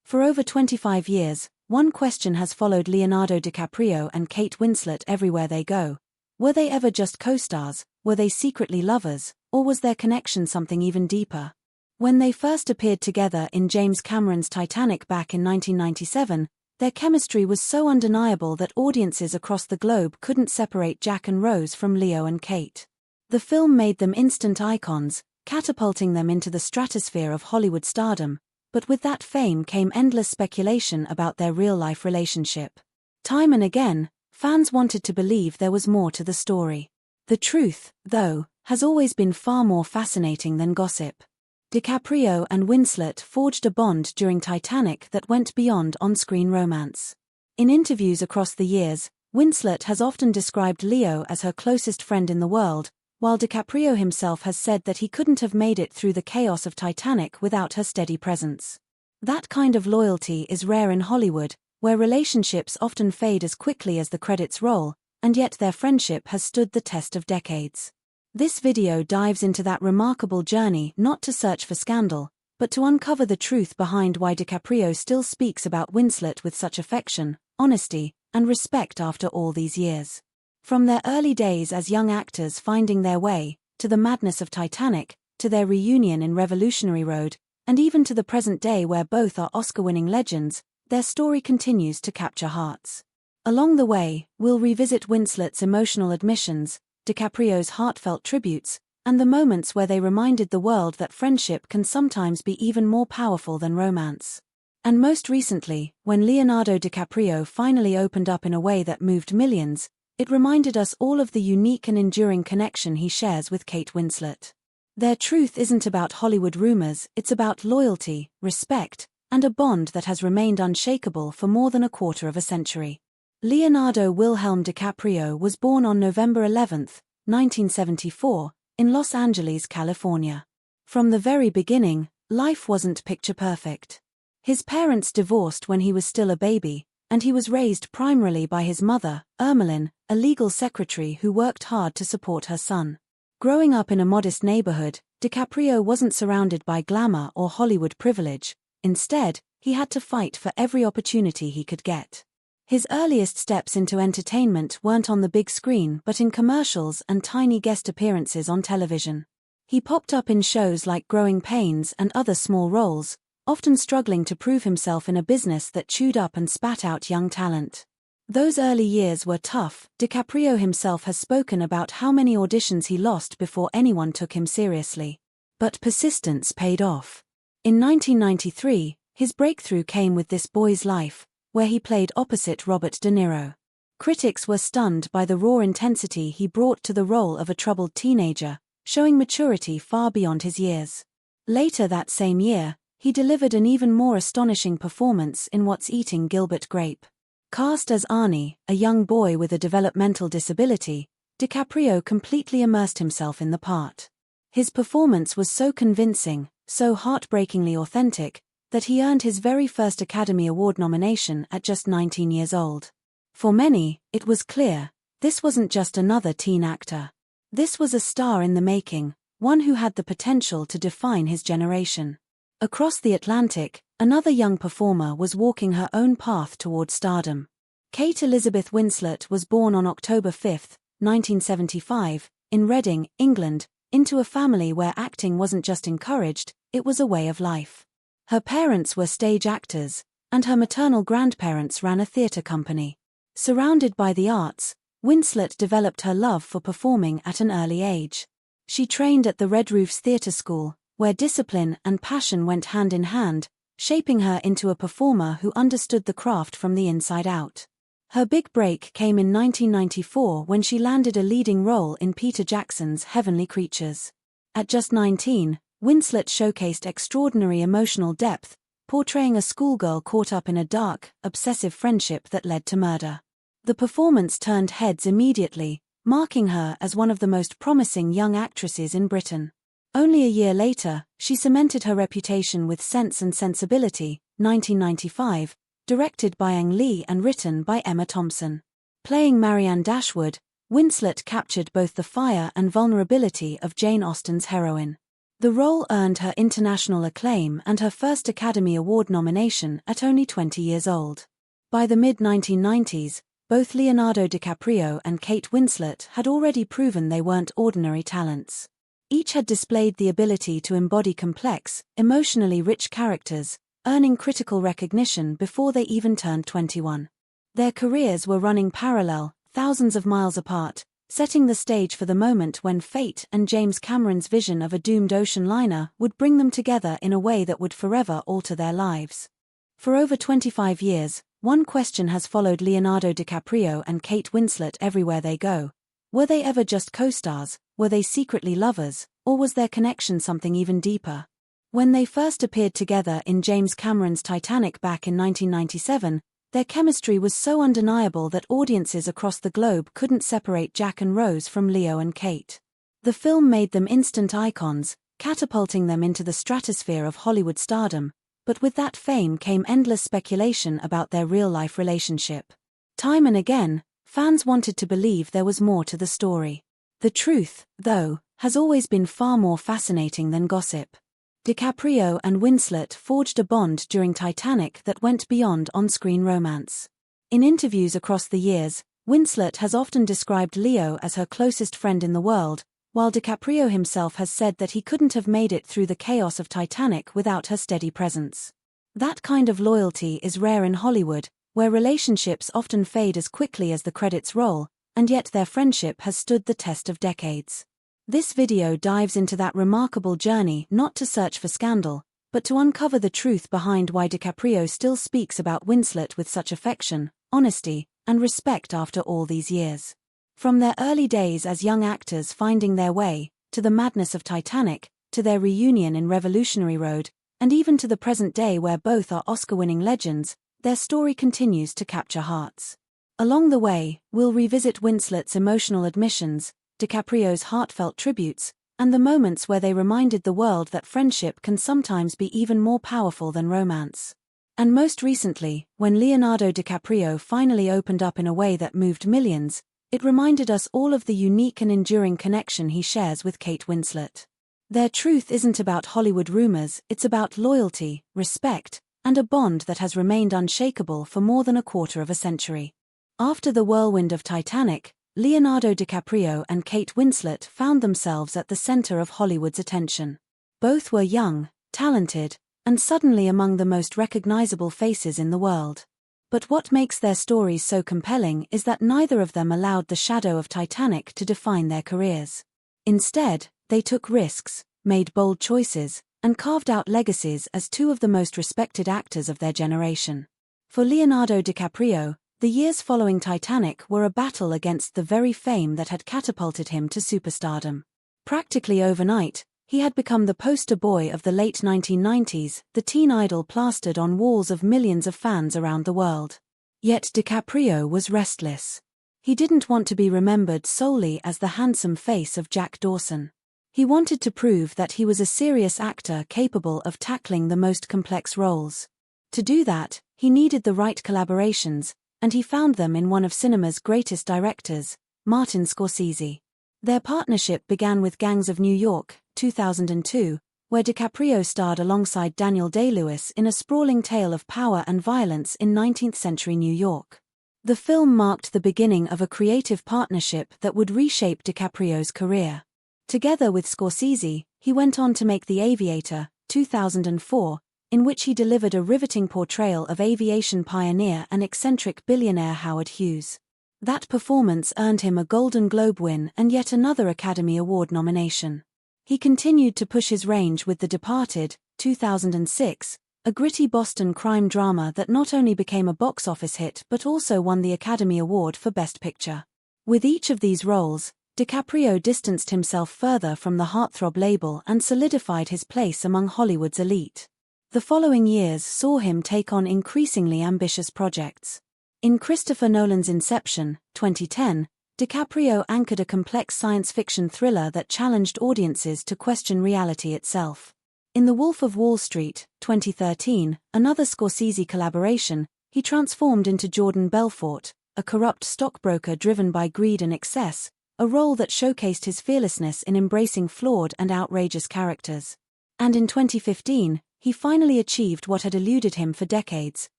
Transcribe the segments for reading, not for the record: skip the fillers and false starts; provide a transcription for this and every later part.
For over 25 years, one question has followed Leonardo DiCaprio and Kate Winslet everywhere they go. Were they ever just co-stars, were they secretly lovers, or was their connection something even deeper? When they first appeared together in James Cameron's Titanic back in 1997, their chemistry was so undeniable that audiences across the globe couldn't separate Jack and Rose from Leo and Kate. The film made them instant icons, catapulting them into the stratosphere of Hollywood stardom, but with that fame came endless speculation about their real-life relationship. Time and again, fans wanted to believe there was more to the story. The truth, though, has always been far more fascinating than gossip. DiCaprio and Winslet forged a bond during Titanic that went beyond on-screen romance. In interviews across the years, Winslet has often described Leo as her closest friend in the world, while DiCaprio himself has said that he couldn't have made it through the chaos of Titanic without her steady presence. That kind of loyalty is rare in Hollywood, where relationships often fade as quickly as the credits roll, and yet their friendship has stood the test of decades. This video dives into that remarkable journey, not to search for scandal, but to uncover the truth behind why DiCaprio still speaks about Winslet with such affection, honesty, and respect after all these years. From their early days as young actors finding their way, to the madness of Titanic, to their reunion in Revolutionary Road, and even to the present day where both are Oscar-winning legends, their story continues to capture hearts. Along the way, we'll revisit Winslet's emotional admissions, DiCaprio's heartfelt tributes, and the moments where they reminded the world that friendship can sometimes be even more powerful than romance. And most recently, when Leonardo DiCaprio finally opened up in a way that moved millions, it reminded us all of the unique and enduring connection he shares with Kate Winslet. Their truth isn't about Hollywood rumors, it's about loyalty, respect, and a bond that has remained unshakable for more than a quarter of a century. Leonardo Wilhelm DiCaprio was born on November 11, 1974, in Los Angeles, California. From the very beginning, life wasn't picture perfect. His parents divorced when he was still a baby, and he was raised primarily by his mother, Ermeline, a legal secretary who worked hard to support her son. Growing up in a modest neighborhood, DiCaprio wasn't surrounded by glamour or Hollywood privilege. Instead, he had to fight for every opportunity he could get. His earliest steps into entertainment weren't on the big screen but in commercials and tiny guest appearances on television. He popped up in shows like Growing Pains and other small roles, often struggling to prove himself in a business that chewed up and spat out young talent. Those early years were tough. DiCaprio himself has spoken about how many auditions he lost before anyone took him seriously. But persistence paid off. In 1993, his breakthrough came with This Boy's Life, where he played opposite Robert De Niro. Critics were stunned by the raw intensity he brought to the role of a troubled teenager, showing maturity far beyond his years. Later that same year, he delivered an even more astonishing performance in What's Eating Gilbert Grape. Cast as Arnie, a young boy with a developmental disability, DiCaprio completely immersed himself in the part. His performance was so convincing, so heartbreakingly authentic, that he earned his very first Academy Award nomination at just 19 years old. For many, it was clear, this wasn't just another teen actor. This was a star in the making, one who had the potential to define his generation. Across the Atlantic, another young performer was walking her own path toward stardom. Kate Elizabeth Winslet was born on October 5, 1975, in Reading, England, into a family where acting wasn't just encouraged, it was a way of life. Her parents were stage actors, and her maternal grandparents ran a theatre company. Surrounded by the arts, Winslet developed her love for performing at an early age. She trained at the Red Roofs Theatre School, where discipline and passion went hand in hand, shaping her into a performer who understood the craft from the inside out. Her big break came in 1994 when she landed a leading role in Peter Jackson's Heavenly Creatures. At just 19, Winslet showcased extraordinary emotional depth, portraying a schoolgirl caught up in a dark, obsessive friendship that led to murder. The performance turned heads immediately, marking her as one of the most promising young actresses in Britain. Only a year later, she cemented her reputation with Sense and Sensibility, 1995, directed by Ang Lee and written by Emma Thompson. Playing Marianne Dashwood, Winslet captured both the fire and vulnerability of Jane Austen's heroine. The role earned her international acclaim and her first Academy Award nomination at only 20 years old. By the mid-1990s, both Leonardo DiCaprio and Kate Winslet had already proven they weren't ordinary talents. Each had displayed the ability to embody complex, emotionally rich characters, earning critical recognition before they even turned 21. Their careers were running parallel, thousands of miles apart, setting the stage for the moment when fate and James Cameron's vision of a doomed ocean liner would bring them together in a way that would forever alter their lives. For over 25 years, one question has followed Leonardo DiCaprio and Kate Winslet everywhere they go. Were they ever just co-stars, were they secretly lovers, or was their connection something even deeper? When they first appeared together in James Cameron's Titanic back in 1997, their chemistry was so undeniable that audiences across the globe couldn't separate Jack and Rose from Leo and Kate. The film made them instant icons, catapulting them into the stratosphere of Hollywood stardom, but with that fame came endless speculation about their real-life relationship. Time and again, fans wanted to believe there was more to the story. The truth, though, has always been far more fascinating than gossip. DiCaprio and Winslet forged a bond during Titanic that went beyond on-screen romance. In interviews across the years, Winslet has often described Leo as her closest friend in the world, while DiCaprio himself has said that he couldn't have made it through the chaos of Titanic without her steady presence. That kind of loyalty is rare in Hollywood, where relationships often fade as quickly as the credits roll, and yet their friendship has stood the test of decades. This video dives into that remarkable journey not to search for scandal, but to uncover the truth behind why DiCaprio still speaks about Winslet with such affection, honesty, and respect after all these years. From their early days as young actors finding their way, to the madness of Titanic, to their reunion in Revolutionary Road, and even to the present day where both are Oscar-winning legends, their story continues to capture hearts. Along the way, we'll revisit Winslet's emotional admissions, DiCaprio's heartfelt tributes, and the moments where they reminded the world that friendship can sometimes be even more powerful than romance. And most recently, when Leonardo DiCaprio finally opened up in a way that moved millions, it reminded us all of the unique and enduring connection he shares with Kate Winslet. Their truth isn't about Hollywood rumors, it's about loyalty, respect, and a bond that has remained unshakable for more than a quarter of a century. After the whirlwind of Titanic, Leonardo DiCaprio and Kate Winslet found themselves at the center of Hollywood's attention. Both were young, talented, and suddenly among the most recognizable faces in the world. But what makes their stories so compelling is that neither of them allowed the shadow of Titanic to define their careers. Instead, they took risks, made bold choices, and carved out legacies as two of the most respected actors of their generation. For Leonardo DiCaprio, the years following Titanic were a battle against the very fame that had catapulted him to superstardom. Practically overnight, he had become the poster boy of the late 1990s, the teen idol plastered on walls of millions of fans around the world. Yet DiCaprio was restless. He didn't want to be remembered solely as the handsome face of Jack Dawson. He wanted to prove that he was a serious actor capable of tackling the most complex roles. To do that, he needed the right collaborations, and he found them in one of cinema's greatest directors, Martin Scorsese. Their partnership began with Gangs of New York, 2002, where DiCaprio starred alongside Daniel Day-Lewis in a sprawling tale of power and violence in 19th-century New York. The film marked the beginning of a creative partnership that would reshape DiCaprio's career. Together with Scorsese, he went on to make The Aviator, 2004, in which he delivered a riveting portrayal of aviation pioneer and eccentric billionaire Howard Hughes. That performance earned him a Golden Globe win and yet another Academy Award nomination. He continued to push his range with The Departed, 2006, a gritty Boston crime drama that not only became a box office hit but also won the Academy Award for Best Picture. With each of these roles, DiCaprio distanced himself further from the heartthrob label and solidified his place among Hollywood's elite. The following years saw him take on increasingly ambitious projects. In Christopher Nolan's Inception, 2010, DiCaprio anchored a complex science fiction thriller that challenged audiences to question reality itself. In The Wolf of Wall Street, 2013, another Scorsese collaboration, he transformed into Jordan Belfort, a corrupt stockbroker driven by greed and excess, a role that showcased his fearlessness in embracing flawed and outrageous characters. And in 2015, he finally achieved what had eluded him for decades,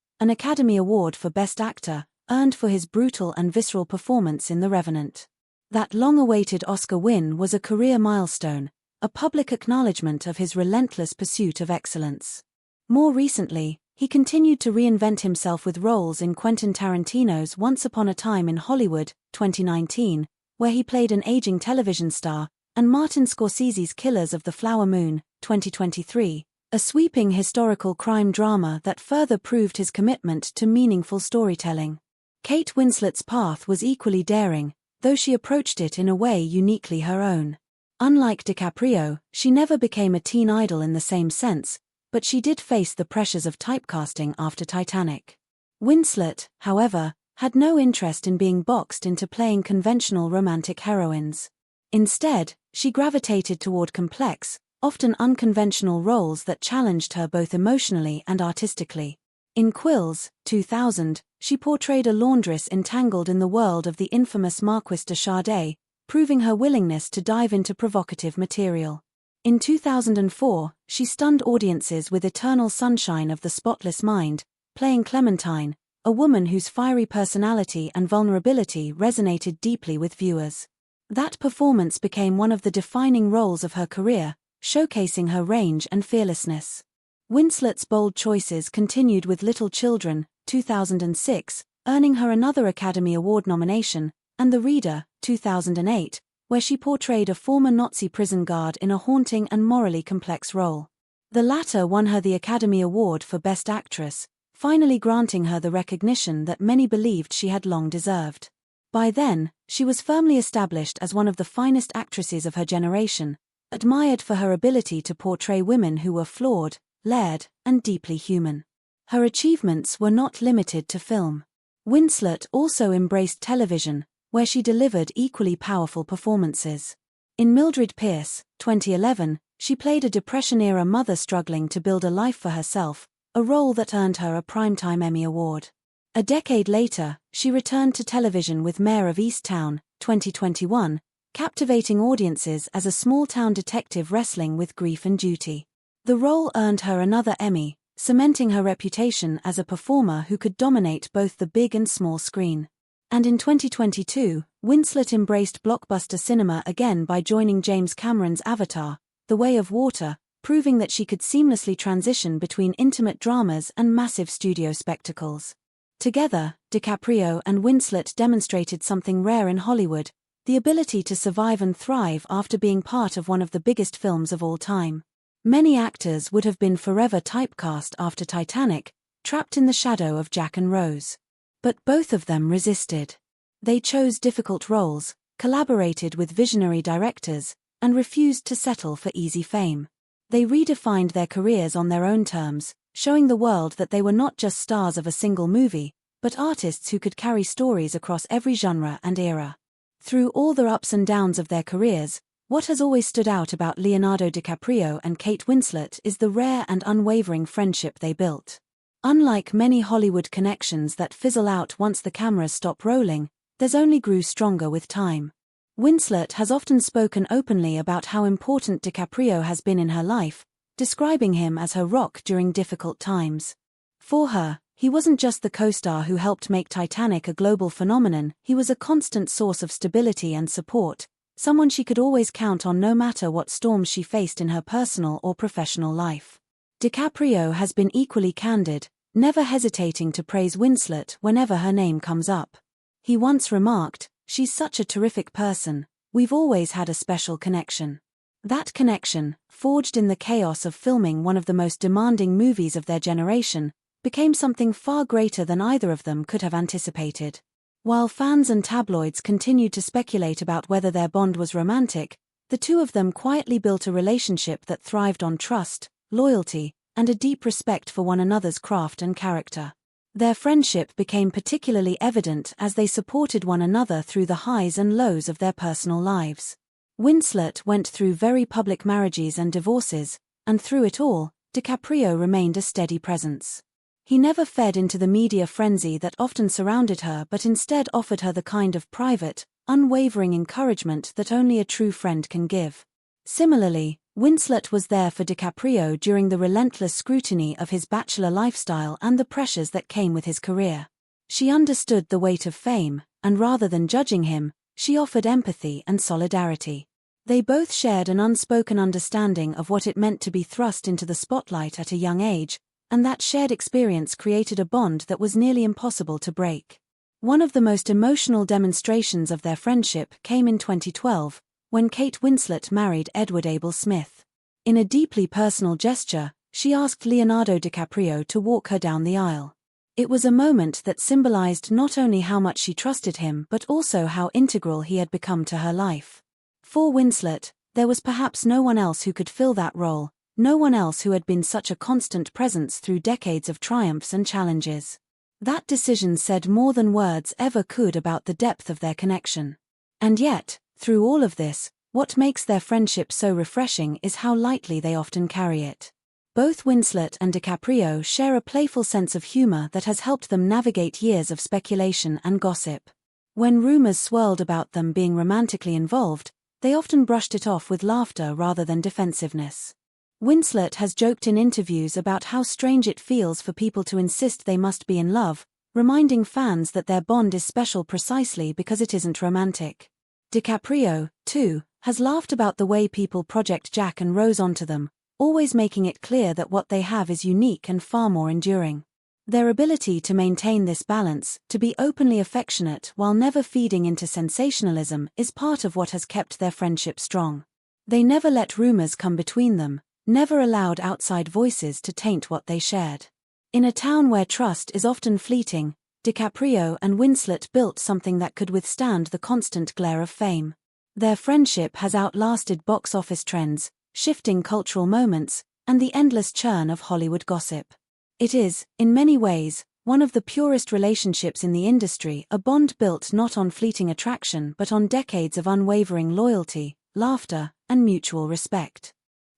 an Academy Award for Best Actor, earned for his brutal and visceral performance in The Revenant. That long-awaited Oscar win was a career milestone, a public acknowledgement of his relentless pursuit of excellence. More recently, he continued to reinvent himself with roles in Quentin Tarantino's Once Upon a Time in Hollywood, 2019, where he played an aging television star, and Martin Scorsese's Killers of the Flower Moon, 2023, a sweeping historical crime drama that further proved his commitment to meaningful storytelling. Kate Winslet's path was equally daring, though she approached it in a way uniquely her own. Unlike DiCaprio, she never became a teen idol in the same sense, but she did face the pressures of typecasting after Titanic. Winslet, however, had no interest in being boxed into playing conventional romantic heroines. Instead, she gravitated toward complex, often unconventional roles that challenged her both emotionally and artistically. In Quills, 2000, she portrayed a laundress entangled in the world of the infamous Marquise de Sade, proving her willingness to dive into provocative material. In 2004, she stunned audiences with Eternal Sunshine of the Spotless Mind, playing Clementine, a woman whose fiery personality and vulnerability resonated deeply with viewers. That performance became one of the defining roles of her career, showcasing her range and fearlessness. Winslet's bold choices continued with Little Children, 2006, earning her another Academy Award nomination, and The Reader, 2008, where she portrayed a former Nazi prison guard in a haunting and morally complex role. The latter won her the Academy Award for Best Actress, finally granting her the recognition that many believed she had long deserved. By then, she was firmly established as one of the finest actresses of her generation, admired for her ability to portray women who were flawed, layered, and deeply human. Her achievements were not limited to film. Winslet also embraced television, where she delivered equally powerful performances. In Mildred Pierce, 2011, she played a Depression-era mother struggling to build a life for herself, a role that earned her a Primetime Emmy Award. A decade later, she returned to television with Mayor of Easttown, 2021, captivating audiences as a small-town detective wrestling with grief and duty. The role earned her another Emmy, cementing her reputation as a performer who could dominate both the big and small screen. And in 2022, Winslet embraced blockbuster cinema again by joining James Cameron's Avatar, The Way of Water, proving that she could seamlessly transition between intimate dramas and massive studio spectacles. Together, DiCaprio and Winslet demonstrated something rare in Hollywood, the ability to survive and thrive after being part of one of the biggest films of all time. Many actors would have been forever typecast after Titanic, trapped in the shadow of Jack and Rose. But both of them resisted. They chose difficult roles, collaborated with visionary directors, and refused to settle for easy fame. They redefined their careers on their own terms, showing the world that they were not just stars of a single movie, but artists who could carry stories across every genre and era. Through all the ups and downs of their careers, what has always stood out about Leonardo DiCaprio and Kate Winslet is the rare and unwavering friendship they built. Unlike many Hollywood connections that fizzle out once the cameras stop rolling, theirs only grew stronger with time. Winslet has often spoken openly about how important DiCaprio has been in her life, describing him as her rock during difficult times. For her, he wasn't just the co-star who helped make Titanic a global phenomenon, he was a constant source of stability and support, someone she could always count on no matter what storms she faced in her personal or professional life. DiCaprio has been equally candid, never hesitating to praise Winslet whenever her name comes up. He once remarked, "She's such a terrific person, we've always had a special connection." That connection, forged in the chaos of filming one of the most demanding movies of their generation, became something far greater than either of them could have anticipated. While fans and tabloids continued to speculate about whether their bond was romantic, the two of them quietly built a relationship that thrived on trust, loyalty, and a deep respect for one another's craft and character. Their friendship became particularly evident as they supported one another through the highs and lows of their personal lives. Winslet went through very public marriages and divorces, and through it all, DiCaprio remained a steady presence. He never fed into the media frenzy that often surrounded her but instead offered her the kind of private, unwavering encouragement that only a true friend can give. Similarly, Winslet was there for DiCaprio during the relentless scrutiny of his bachelor lifestyle and the pressures that came with his career. She understood the weight of fame, and rather than judging him, she offered empathy and solidarity. They both shared an unspoken understanding of what it meant to be thrust into the spotlight at a young age, and that shared experience created a bond that was nearly impossible to break. One of the most emotional demonstrations of their friendship came in 2012, when Kate Winslet married Edward Abel Smith. In a deeply personal gesture, she asked Leonardo DiCaprio to walk her down the aisle. It was a moment that symbolized not only how much she trusted him but also how integral he had become to her life. For Winslet, there was perhaps no one else who could fill that role, no one else who had been such a constant presence through decades of triumphs and challenges. That decision said more than words ever could about the depth of their connection. And yet, through all of this, what makes their friendship so refreshing is how lightly they often carry it. Both Winslet and DiCaprio share a playful sense of humor that has helped them navigate years of speculation and gossip. When rumors swirled about them being romantically involved, they often brushed it off with laughter rather than defensiveness. Winslet has joked in interviews about how strange it feels for people to insist they must be in love, reminding fans that their bond is special precisely because it isn't romantic. DiCaprio, too, has laughed about the way people project Jack and Rose onto them, always making it clear that what they have is unique and far more enduring. Their ability to maintain this balance, to be openly affectionate while never feeding into sensationalism, is part of what has kept their friendship strong. They never let rumors come between them, never allowed outside voices to taint what they shared. In a town where trust is often fleeting, DiCaprio and Winslet built something that could withstand the constant glare of fame. Their friendship has outlasted box office trends, shifting cultural moments, and the endless churn of Hollywood gossip. It is, in many ways, one of the purest relationships in the industry, a bond built not on fleeting attraction but on decades of unwavering loyalty, laughter, and mutual respect.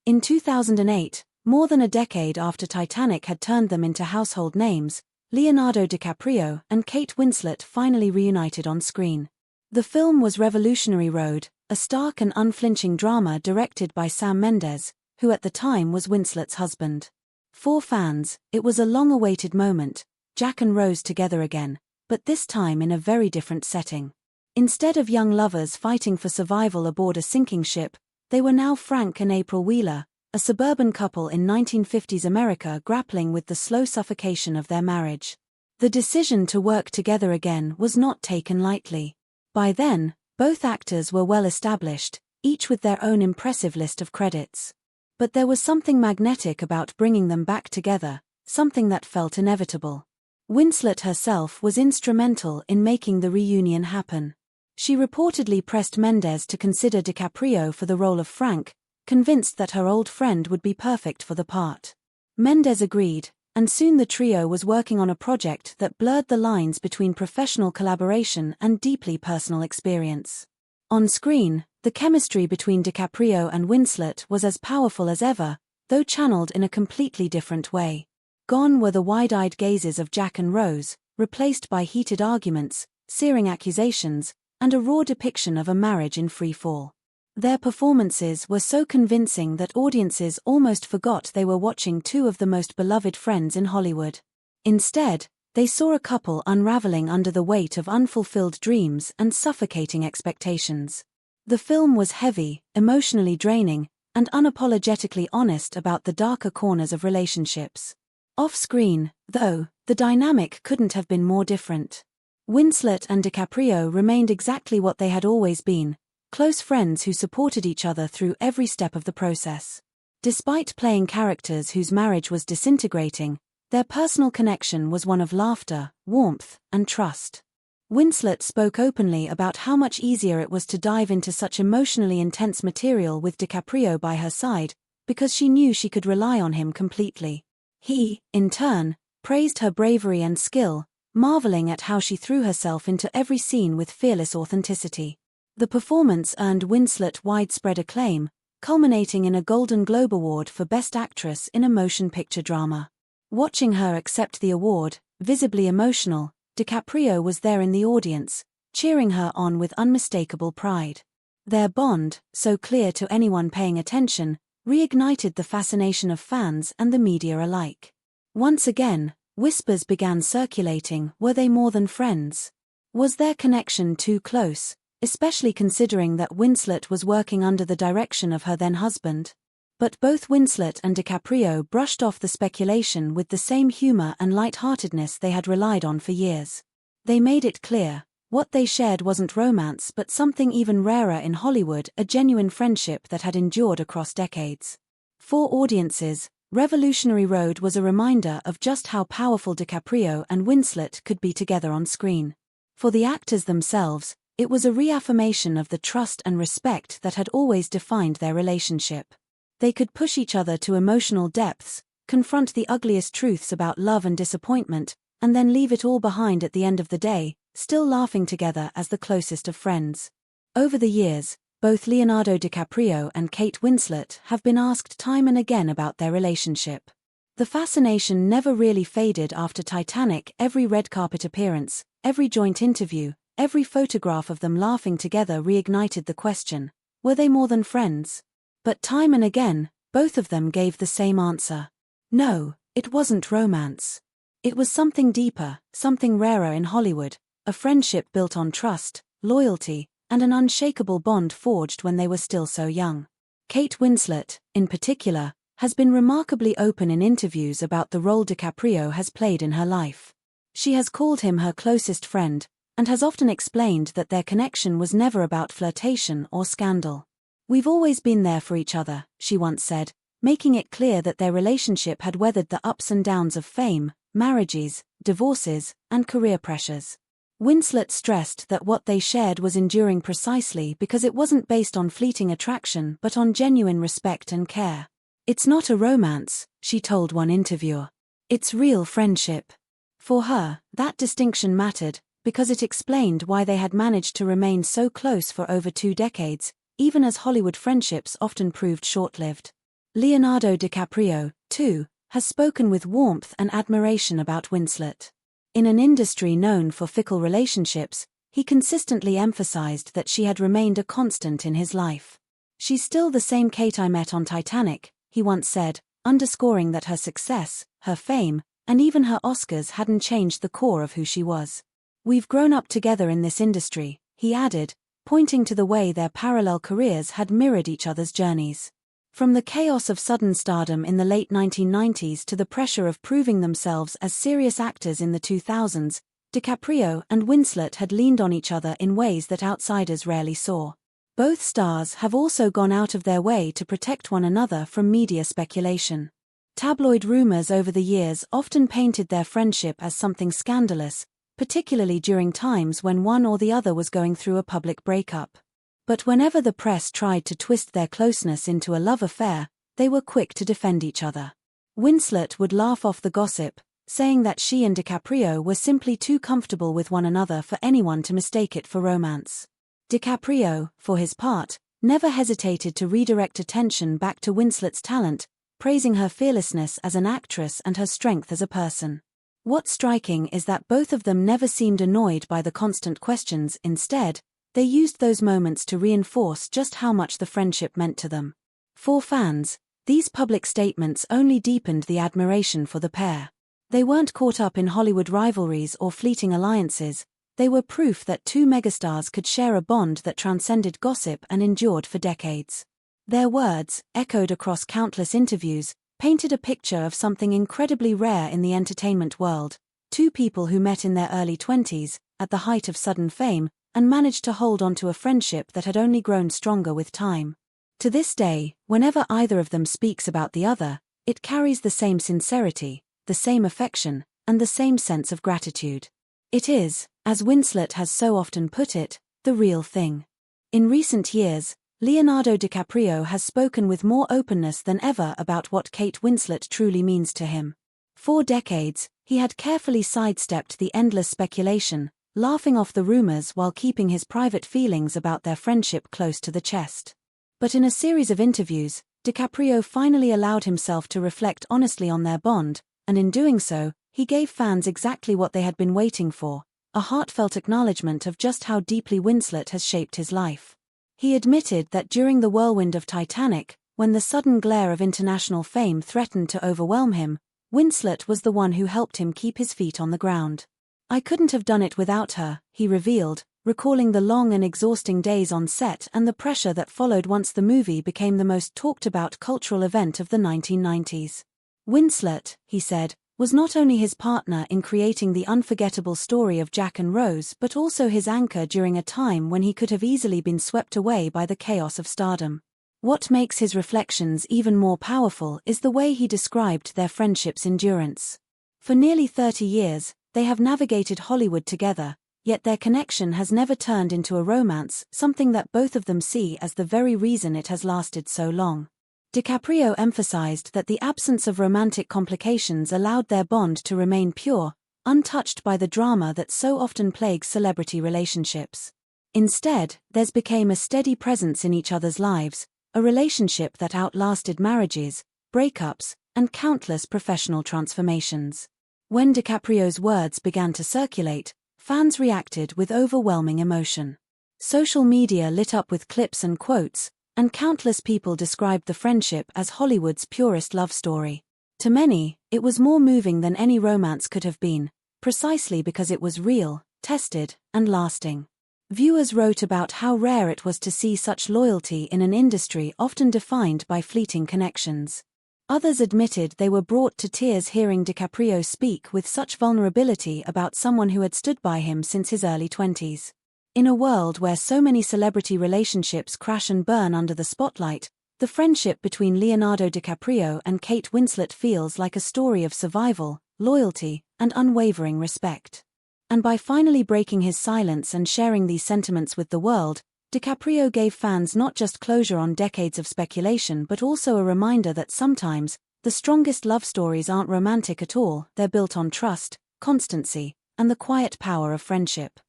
In 2008, more than a decade after Titanic had turned them into household names, Leonardo DiCaprio and Kate Winslet finally reunited on screen. The film was Revolutionary Road, a stark and unflinching drama directed by Sam Mendes, who at the time was Winslet's husband. For fans, it was a long-awaited moment, Jack and Rose together again, but this time in a very different setting. Instead of young lovers fighting for survival aboard a sinking ship, they were now Frank and April Wheeler, a suburban couple in 1950s America grappling with the slow suffocation of their marriage. The decision to work together again was not taken lightly. By then, both actors were well established, each with their own impressive list of credits. But there was something magnetic about bringing them back together, something that felt inevitable. Winslet herself was instrumental in making the reunion happen. She reportedly pressed Mendes to consider DiCaprio for the role of Frank, convinced that her old friend would be perfect for the part. Mendes agreed, and soon the trio was working on a project that blurred the lines between professional collaboration and deeply personal experience. On screen, the chemistry between DiCaprio and Winslet was as powerful as ever, though channeled in a completely different way. Gone were the wide-eyed gazes of Jack and Rose, replaced by heated arguments, searing accusations, and a raw depiction of a marriage in free fall. Their performances were so convincing that audiences almost forgot they were watching two of the most beloved friends in Hollywood. Instead, they saw a couple unraveling under the weight of unfulfilled dreams and suffocating expectations. The film was heavy, emotionally draining, and unapologetically honest about the darker corners of relationships. Off-screen, though, the dynamic couldn't have been more different. Winslet and DiCaprio remained exactly what they had always been, close friends who supported each other through every step of the process. Despite playing characters whose marriage was disintegrating, their personal connection was one of laughter, warmth, and trust. Winslet spoke openly about how much easier it was to dive into such emotionally intense material with DiCaprio by her side, because she knew she could rely on him completely. He, in turn, praised her bravery and skill, marveling at how she threw herself into every scene with fearless authenticity. The performance earned Winslet widespread acclaim, culminating in a Golden Globe Award for Best Actress in a Motion Picture Drama. Watching her accept the award, visibly emotional, DiCaprio was there in the audience, cheering her on with unmistakable pride. Their bond, so clear to anyone paying attention, reignited the fascination of fans and the media alike. Once again, whispers began circulating. Were they more than friends? Was their connection too close, especially considering that Winslet was working under the direction of her then-husband? But both Winslet and DiCaprio brushed off the speculation with the same humor and lightheartedness they had relied on for years. They made it clear, what they shared wasn't romance but something even rarer in Hollywood, a genuine friendship that had endured across decades. For audiences, Revolutionary Road was a reminder of just how powerful DiCaprio and Winslet could be together on screen. For the actors themselves, it was a reaffirmation of the trust and respect that had always defined their relationship. They could push each other to emotional depths, confront the ugliest truths about love and disappointment, and then leave it all behind at the end of the day, still laughing together as the closest of friends. Over the years, both Leonardo DiCaprio and Kate Winslet have been asked time and again about their relationship. The fascination never really faded after Titanic. Every red carpet appearance, every joint interview, every photograph of them laughing together reignited the question, were they more than friends? But time and again, both of them gave the same answer. No, it wasn't romance. It was something deeper, something rarer in Hollywood, a friendship built on trust, loyalty, and an unshakable bond forged when they were still so young. Kate Winslet, in particular, has been remarkably open in interviews about the role DiCaprio has played in her life. She has called him her closest friend, and has often explained that their connection was never about flirtation or scandal. "We've always been there for each other," she once said, making it clear that their relationship had weathered the ups and downs of fame, marriages, divorces, and career pressures. Winslet stressed that what they shared was enduring precisely because it wasn't based on fleeting attraction but on genuine respect and care. "It's not a romance," she told one interviewer. "It's real friendship." For her, that distinction mattered, because it explained why they had managed to remain so close for over 2 decades, even as Hollywood friendships often proved short-lived. Leonardo DiCaprio, too, has spoken with warmth and admiration about Winslet. In an industry known for fickle relationships, he consistently emphasized that she had remained a constant in his life. "She's still the same Kate I met on Titanic," he once said, underscoring that her success, her fame, and even her Oscars hadn't changed the core of who she was. "We've grown up together in this industry," he added, pointing to the way their parallel careers had mirrored each other's journeys. From the chaos of sudden stardom in the late 1990s to the pressure of proving themselves as serious actors in the 2000s, DiCaprio and Winslet had leaned on each other in ways that outsiders rarely saw. Both stars have also gone out of their way to protect one another from media speculation. Tabloid rumors over the years often painted their friendship as something scandalous, particularly during times when one or the other was going through a public breakup. But whenever the press tried to twist their closeness into a love affair, they were quick to defend each other. Winslet would laugh off the gossip, saying that she and DiCaprio were simply too comfortable with one another for anyone to mistake it for romance. DiCaprio, for his part, never hesitated to redirect attention back to Winslet's talent, praising her fearlessness as an actress and her strength as a person. What's striking is that both of them never seemed annoyed by the constant questions. Instead, they used those moments to reinforce just how much the friendship meant to them. For fans, these public statements only deepened the admiration for the pair. They weren't caught up in Hollywood rivalries or fleeting alliances, they were proof that two megastars could share a bond that transcended gossip and endured for decades. Their words, echoed across countless interviews, painted a picture of something incredibly rare in the entertainment world: two people who met in their early 20s, at the height of sudden fame, and managed to hold on to a friendship that had only grown stronger with time. To this day, whenever either of them speaks about the other, it carries the same sincerity, the same affection, and the same sense of gratitude. It is, as Winslet has so often put it, the real thing. In recent years, Leonardo DiCaprio has spoken with more openness than ever about what Kate Winslet truly means to him. For decades, he had carefully sidestepped the endless speculation, laughing off the rumors while keeping his private feelings about their friendship close to the chest. But in a series of interviews, DiCaprio finally allowed himself to reflect honestly on their bond, and in doing so, he gave fans exactly what they had been waiting for: a heartfelt acknowledgement of just how deeply Winslet has shaped his life. He admitted that during the whirlwind of Titanic, when the sudden glare of international fame threatened to overwhelm him, Winslet was the one who helped him keep his feet on the ground. "I couldn't have done it without her," he revealed, recalling the long and exhausting days on set and the pressure that followed once the movie became the most talked-about cultural event of the 1990s. Winslet, he said, was not only his partner in creating the unforgettable story of Jack and Rose but also his anchor during a time when he could have easily been swept away by the chaos of stardom. What makes his reflections even more powerful is the way he described their friendship's endurance. For nearly 30 years, they have navigated Hollywood together, yet their connection has never turned into a romance, something that both of them see as the very reason it has lasted so long. DiCaprio emphasized that the absence of romantic complications allowed their bond to remain pure, untouched by the drama that so often plagues celebrity relationships. Instead, theirs became a steady presence in each other's lives, a relationship that outlasted marriages, breakups, and countless professional transformations. When DiCaprio's words began to circulate, fans reacted with overwhelming emotion. Social media lit up with clips and quotes, and countless people described the friendship as Hollywood's purest love story. To many, it was more moving than any romance could have been, precisely because it was real, tested, and lasting. Viewers wrote about how rare it was to see such loyalty in an industry often defined by fleeting connections. Others admitted they were brought to tears hearing DiCaprio speak with such vulnerability about someone who had stood by him since his early 20s. In a world where so many celebrity relationships crash and burn under the spotlight, the friendship between Leonardo DiCaprio and Kate Winslet feels like a story of survival, loyalty, and unwavering respect. And by finally breaking his silence and sharing these sentiments with the world, DiCaprio gave fans not just closure on decades of speculation but also a reminder that sometimes, the strongest love stories aren't romantic at all, they're built on trust, constancy, and the quiet power of friendship.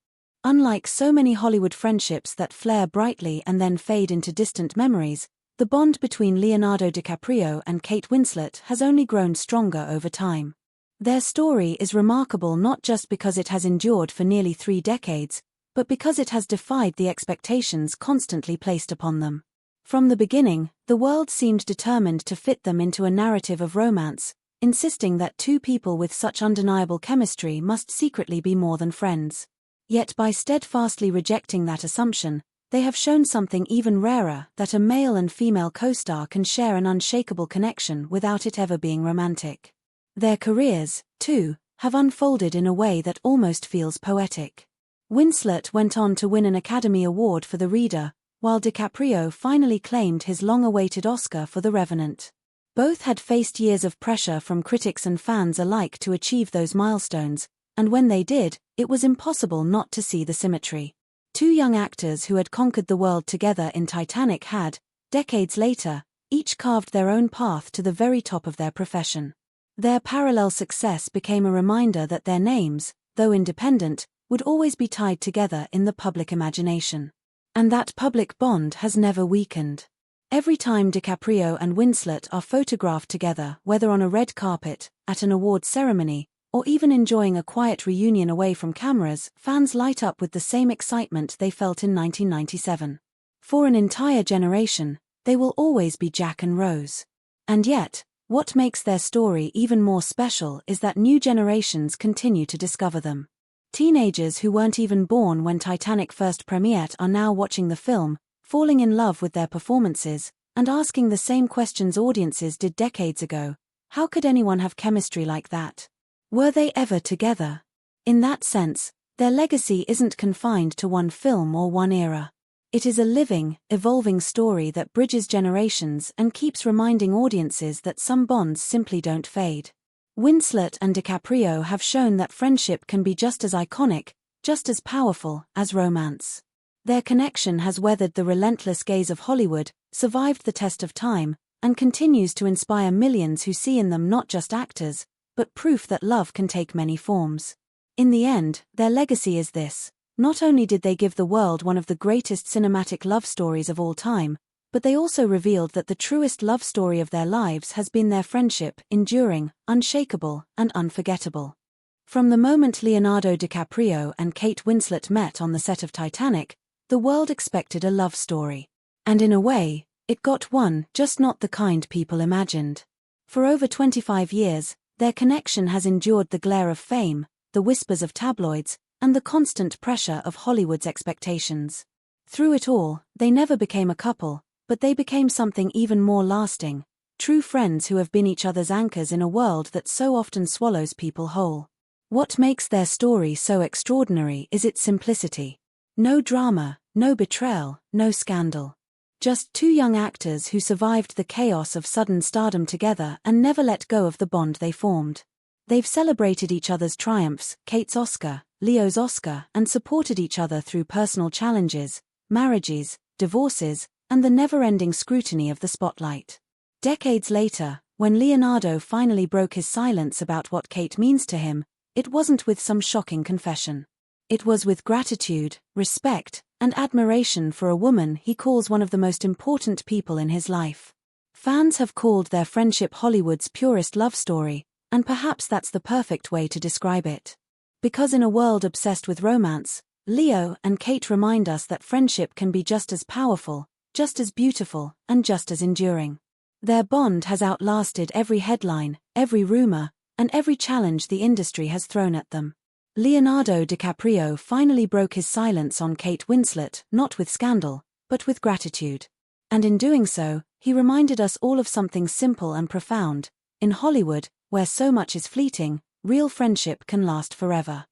Unlike so many Hollywood friendships that flare brightly and then fade into distant memories, the bond between Leonardo DiCaprio and Kate Winslet has only grown stronger over time. Their story is remarkable not just because it has endured for nearly 3 decades, but because it has defied the expectations constantly placed upon them. From the beginning, the world seemed determined to fit them into a narrative of romance, insisting that two people with such undeniable chemistry must secretly be more than friends. Yet by steadfastly rejecting that assumption, they have shown something even rarer, that a male and female co-star can share an unshakable connection without it ever being romantic. Their careers, too, have unfolded in a way that almost feels poetic. Winslet went on to win an Academy Award for The Reader, while DiCaprio finally claimed his long-awaited Oscar for The Revenant. Both had faced years of pressure from critics and fans alike to achieve those milestones, and when they did, it was impossible not to see the symmetry. Two young actors who had conquered the world together in Titanic had, decades later, each carved their own path to the very top of their profession. Their parallel success became a reminder that their names, though independent, would always be tied together in the public imagination. And that public bond has never weakened. Every time DiCaprio and Winslet are photographed together, whether on a red carpet, at an award ceremony, or even enjoying a quiet reunion away from cameras, fans light up with the same excitement they felt in 1997. For an entire generation, they will always be Jack and Rose. And yet, what makes their story even more special is that new generations continue to discover them. Teenagers who weren't even born when Titanic first premiered are now watching the film, falling in love with their performances, and asking the same questions audiences did decades ago. How could anyone have chemistry like that? Were they ever together? In that sense, their legacy isn't confined to one film or one era. It is a living, evolving story that bridges generations and keeps reminding audiences that some bonds simply don't fade. Winslet and DiCaprio have shown that friendship can be just as iconic, just as powerful, as romance. Their connection has weathered the relentless gaze of Hollywood, survived the test of time, and continues to inspire millions who see in them not just actors, but proof that love can take many forms. In the end, their legacy is this. Not only did they give the world one of the greatest cinematic love stories of all time, but they also revealed that the truest love story of their lives has been their friendship, enduring, unshakable, and unforgettable. From the moment Leonardo DiCaprio and Kate Winslet met on the set of Titanic, the world expected a love story. And in a way, it got one, just not the kind people imagined. For over 25 years, their connection has endured the glare of fame, the whispers of tabloids, and the constant pressure of Hollywood's expectations. Through it all, they never became a couple, but they became something even more lasting, true friends who have been each other's anchors in a world that so often swallows people whole. What makes their story so extraordinary is its simplicity. No drama, no betrayal, no scandal. Just two young actors who survived the chaos of sudden stardom together and never let go of the bond they formed. They've celebrated each other's triumphs, Kate's Oscar, Leo's Oscar, and supported each other through personal challenges, marriages, divorces, and the never-ending scrutiny of the spotlight. Decades later, when Leonardo finally broke his silence about what Kate means to him, it wasn't with some shocking confession. It was with gratitude, respect, and admiration for a woman he calls one of the most important people in his life. Fans have called their friendship Hollywood's purest love story, and perhaps that's the perfect way to describe it. Because in a world obsessed with romance, Leo and Kate remind us that friendship can be just as powerful, just as beautiful, and just as enduring. Their bond has outlasted every headline, every rumor, and every challenge the industry has thrown at them. Leonardo DiCaprio finally broke his silence on Kate Winslet, not with scandal, but with gratitude. And in doing so, he reminded us all of something simple and profound. In Hollywood, where so much is fleeting, real friendship can last forever.